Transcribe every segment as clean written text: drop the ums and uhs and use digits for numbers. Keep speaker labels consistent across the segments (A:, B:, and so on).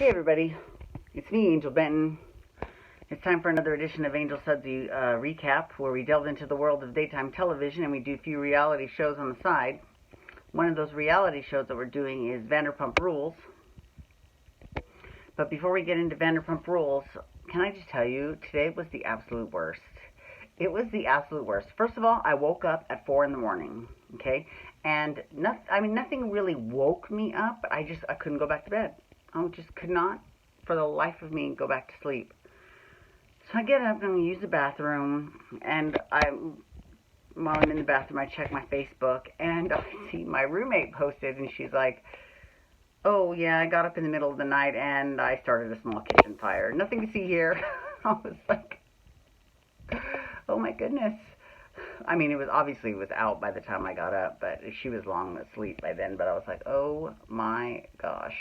A: Hey everybody, it's me, Angel Benton. It's time for another edition of Angel Sudsy Recap, where we delve into the world of daytime television and we do a few reality shows on the side. One of those reality shows that we're doing is Vanderpump Rules. But before we get into Vanderpump Rules, can I just tell you, today was the absolute worst. It was the absolute worst. First of all, I woke up at 4 in the morning, okay? And nothing really woke me up, but I couldn't go back to bed. I just could not, for the life of me, go back to sleep. So I get up and I'm going to use the bathroom, and while I'm in the bathroom, I check my Facebook, and I see my roommate posted, and she's like, oh, yeah, I got up in the middle of the night, and I started a small kitchen fire. Nothing to see here. I was like, oh, my goodness. I mean, it was out by the time I got up, but she was long asleep by then, but I was like, oh, my gosh.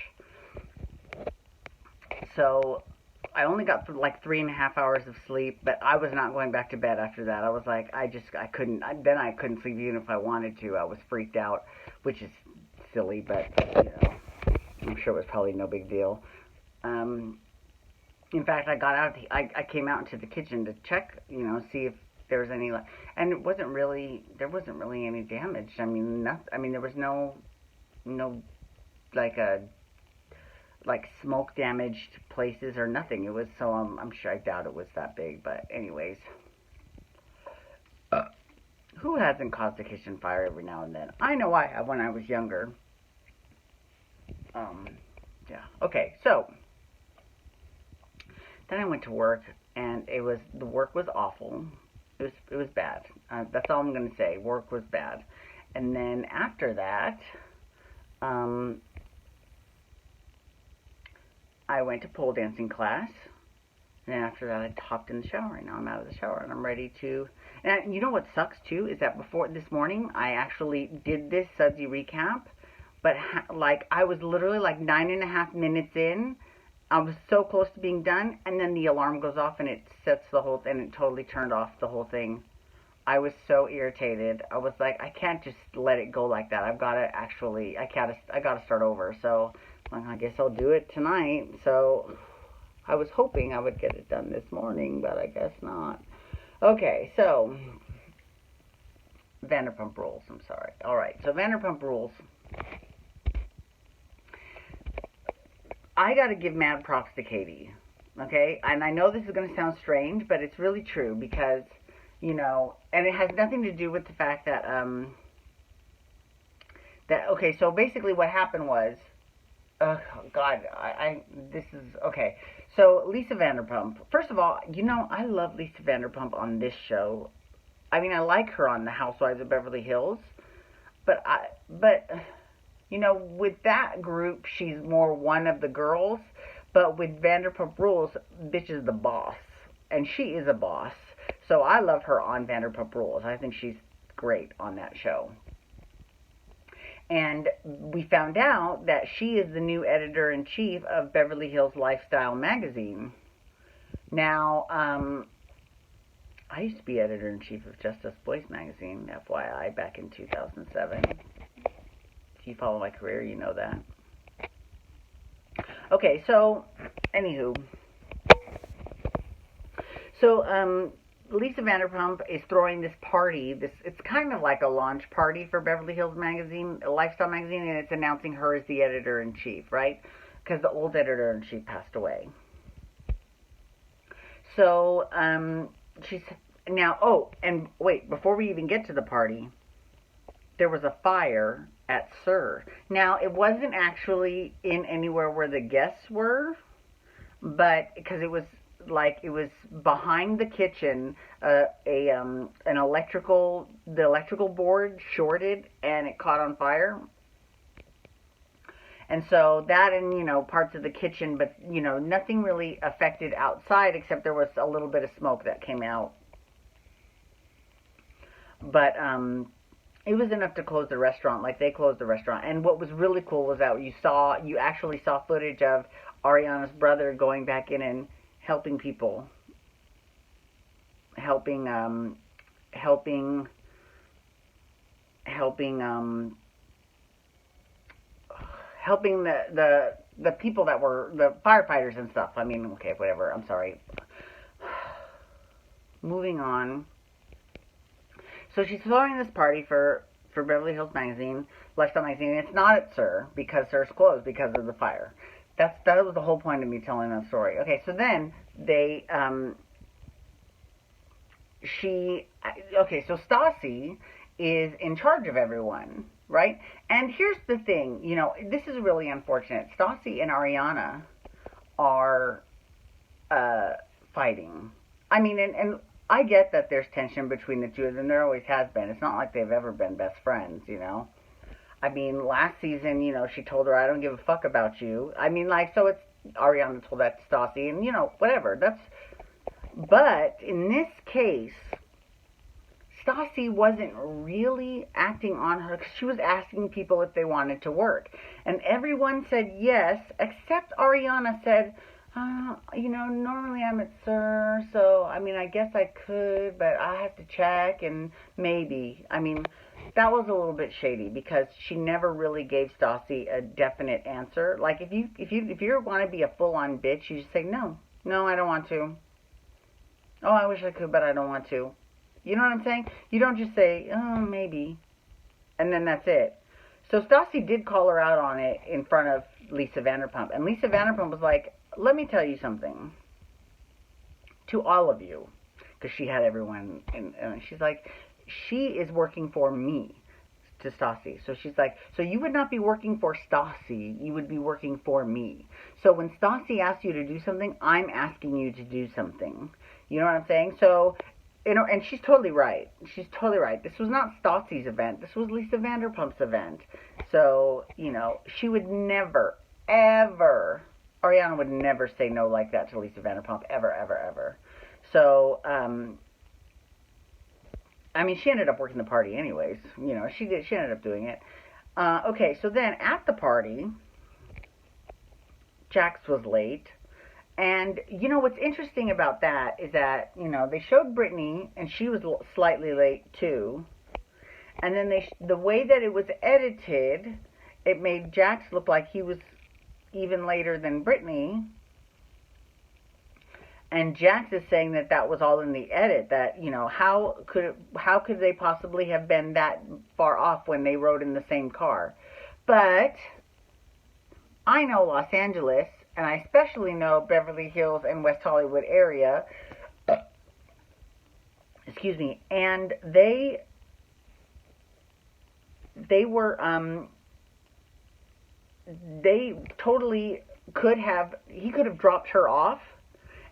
A: So I only got like 3.5 hours of sleep, but I was not going back to bed after that. I was like, I couldn't sleep even if I wanted to. I was freaked out, which is silly, but, I'm sure it was probably no big deal. In fact, I came out into the kitchen to check, see if there was any, and there wasn't really any damage. I mean, there was no smoke damaged places or nothing. It was, so I'm sure, I doubt it was that big, but anyways. Who hasn't caused a kitchen fire every now and then? I know I have when I was younger. Yeah. Okay, so then I went to work, and the work was awful. It was bad. That's all I'm going to say. Work was bad. And then after that, I went to pole dancing class, and then after that I hopped in the shower, and now I'm out of the shower, and I'm ready to, and you know what sucks too, is that before this morning, I actually did this Sudsy recap, but I was literally like 9.5 minutes in, I was so close to being done, and then the alarm goes off, and it totally turned off the whole thing. I was so irritated. I was like, I can't just let it go like that. I gotta start over, so I guess I'll do it tonight. So I was hoping I would get it done this morning, but I guess not. Okay, so Vanderpump Rules. I'm sorry. All right, so Vanderpump Rules. I got to give mad props to Katie, okay? And I know this is going to sound strange, but it's really true because, and it has nothing to do with the fact that, okay, so basically what happened was, oh, God, this is, okay. So, Lisa Vanderpump. First of all, I love Lisa Vanderpump on this show. I mean, I like her on The Housewives of Beverly Hills. But with that group, she's more one of the girls. But with Vanderpump Rules, bitch is the boss. And she is a boss. So, I love her on Vanderpump Rules. I think she's great on that show. And we found out that she is the new editor-in-chief of Beverly Hills Lifestyle magazine. Now, I used to be editor-in-chief of Just Us Boys magazine, FYI, back in 2007. If you follow my career, you know that. Okay, so, anywho. So, Lisa Vanderpump is throwing this party. It's kind of like a launch party for Beverly Hills magazine, a lifestyle magazine, and it's announcing her as the editor-in-chief, right? Because the old editor-in-chief passed away. So, she's now, oh, and wait, before we even get to the party, there was a fire at SUR. Now, it wasn't actually in anywhere where the guests were, but because it was behind the kitchen, the electrical board shorted and it caught on fire. And so that, and parts of the kitchen, but nothing really affected outside except there was a little bit of smoke that came out. But it was enough to close the restaurant. Like, they closed the restaurant. And what was really cool was that you actually saw footage of Ariana's brother going back in and helping people, helping helping the people that were the firefighters and stuff. I mean, okay, whatever. I'm sorry. Moving on. So she's throwing this party for Beverly Hills Magazine, Lifestyle Magazine. And it's not at SUR because SUR's closed because of the fire. That was the whole point of me telling that story. Okay, so then they so Stassi is in charge of everyone, right? And here's the thing, this is really unfortunate. Stassi and Ariana are fighting. I mean, and I get that there's tension between the two of them. There always has been. It's not like they've ever been best friends, I mean, last season, she told her, I don't give a fuck about you. I mean, so it's, Ariana told that to Stassi, and, whatever. But in this case, Stassi wasn't really acting on her, because she was asking people if they wanted to work. And everyone said yes, except Ariana said, normally I'm at SUR, so, I mean, I guess I could, but I have to check, and maybe. I mean, that was a little bit shady, because she never really gave Stassi a definite answer. Like, if you want to be a full-on bitch, you just say, no, I don't want to. Oh, I wish I could, but I don't want to. You know what I'm saying? You don't just say, oh, maybe, and then that's it. So Stassi did call her out on it in front of Lisa Vanderpump, and Lisa Vanderpump was like, let me tell you something to all of you, because she had everyone, and she's like, she is working for me, to Stassi. So she's like, so you would not be working for Stassi, you would be working for me. So when Stassi asks you to do something, I'm asking you to do something. You know what I'm saying? So, and she's totally right. She's totally right. This was not Stassi's event. This was Lisa Vanderpump's event. So, she would never, ever, Ariana would never say no like that to Lisa Vanderpump, ever, ever, ever. So, I mean, she ended up working the party anyways. She ended up doing it. Okay, so then at the party, Jax was late. And, what's interesting about that is that, they showed Brittany, and she was slightly late too. And then the way that it was edited, it made Jax look like he was even later than Brittany. And Jax is saying that was all in the edit, that, how could they possibly have been that far off when they rode in the same car? But I know Los Angeles, and I especially know Beverly Hills and West Hollywood area, excuse me, and they were, they totally he could have dropped her off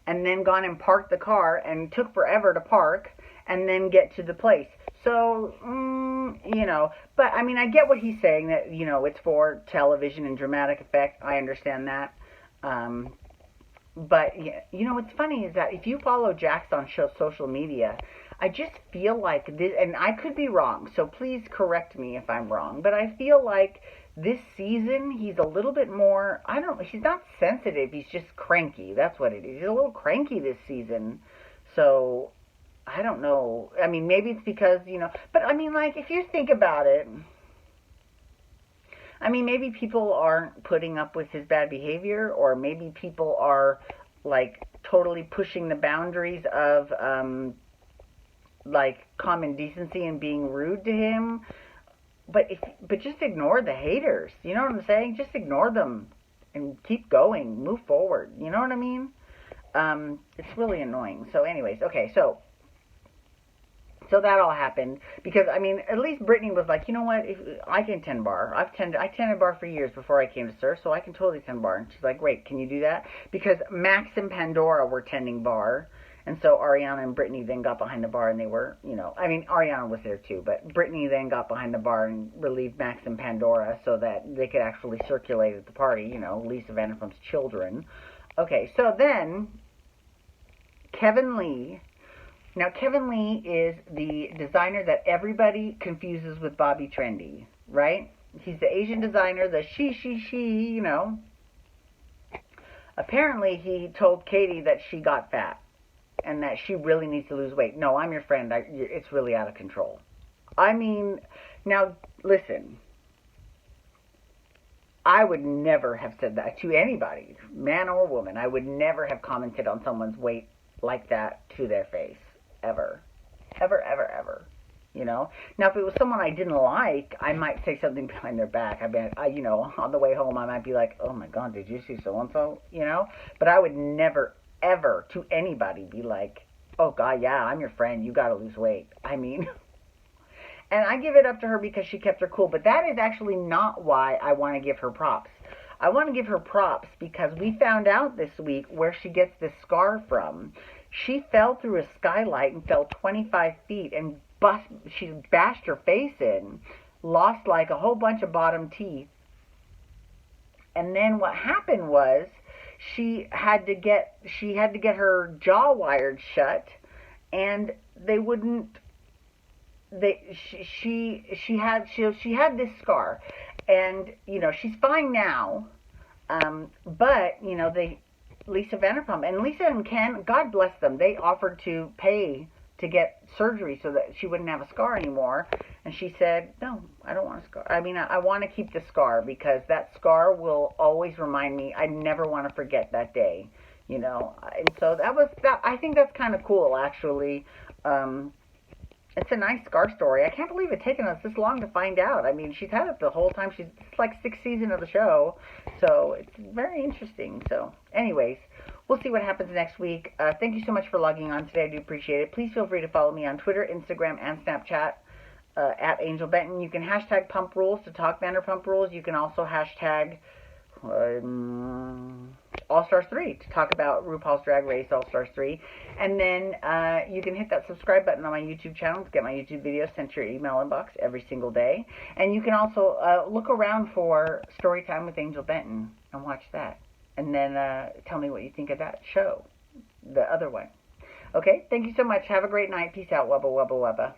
A: and then gone and parked the car, and took forever to park and then get to the place. So, but I mean, I get what he's saying, that, it's for television and dramatic effect. I understand that. But, what's funny is that if you follow Jax on social media, I just feel like this, and I could be wrong, so please correct me if I'm wrong, but I feel like this season, he's a little bit more, he's not sensitive, he's just cranky. That's what it is. He's a little cranky this season. So, I don't know. I mean, maybe it's because, but I mean, if you think about it, I mean, maybe people aren't putting up with his bad behavior, or maybe people are, totally pushing the boundaries of, common decency and being rude to him. But just ignore the haters. You know what I'm saying? Just ignore them and keep going. Move forward. You know what I mean? It's really annoying. So anyways, okay, so that all happened because, I mean, at least Brittany was like, you know what, if I can tend bar. I tended bar for years before I came to SUR, so I can totally tend bar. And she's like, great, can you do that? Because Max and Pandora were tending bar. And so Ariana and Brittany then got behind the bar, and they were, I mean, Ariana was there too, but Brittany then got behind the bar and relieved Max and Pandora so that they could actually circulate at the party, Lisa Vanderpump's children. Okay, so then Kevin Lee. Now, Kevin Lee is the designer that everybody confuses with Bobby Trendy, right? He's the Asian designer, the she, Apparently, he told Katie that she got fat and that she really needs to lose weight. No, I'm your friend. It's really out of control. I mean, now, listen. I would never have said that to anybody, man or woman. I would never have commented on someone's weight like that to their face, ever. Ever, ever, ever. You know? Now, if it was someone I didn't like, I might say something behind their back. You know, on the way home, I might be like, oh my God, did you see so-and-so? You know? But I would never, ever, to anybody be like, oh God, yeah, I'm your friend. You got to lose weight. I mean... And I give it up to her because she kept her cool. But that is actually not why I want to give her props. I want to give her props because we found out this week where she gets this scar from. She fell through a skylight and fell 25 feet and she bashed her face in, lost like a whole bunch of bottom teeth. And then what happened was she had to get her jaw wired shut, and they wouldn't. She had this scar, and you know she's fine now, but you know Lisa Vanderpump and Lisa and Ken, God bless them, they offered to pay to get surgery so that she wouldn't have a scar anymore, and she said no, I don't want a scar. I mean, I want to keep the scar because that scar will always remind me. I never want to forget that day, you know. And so that. I think that's kind of cool, actually. It's a nice scar story. I can't believe it's taken us this long to find out. I mean, she's had it the whole time. It's like 6th season of the show, so it's very interesting. So, anyways, we'll see what happens next week. Thank you so much for logging on today. I do appreciate it. Please feel free to follow me on Twitter, Instagram, and Snapchat at Angel Benton. You can hashtag Pump Rules to talk Vanderpump Rules. You can also hashtag All Stars 3 to talk about RuPaul's Drag Race All Stars 3. And then you can hit that subscribe button on my YouTube channel to get my YouTube videos sent to your email inbox every single day. And you can also look around for Storytime with Angel Benton and watch that. And then tell me what you think of that show, the other one. Okay, thank you so much. Have a great night. Peace out. Wubba, wubba, wubba.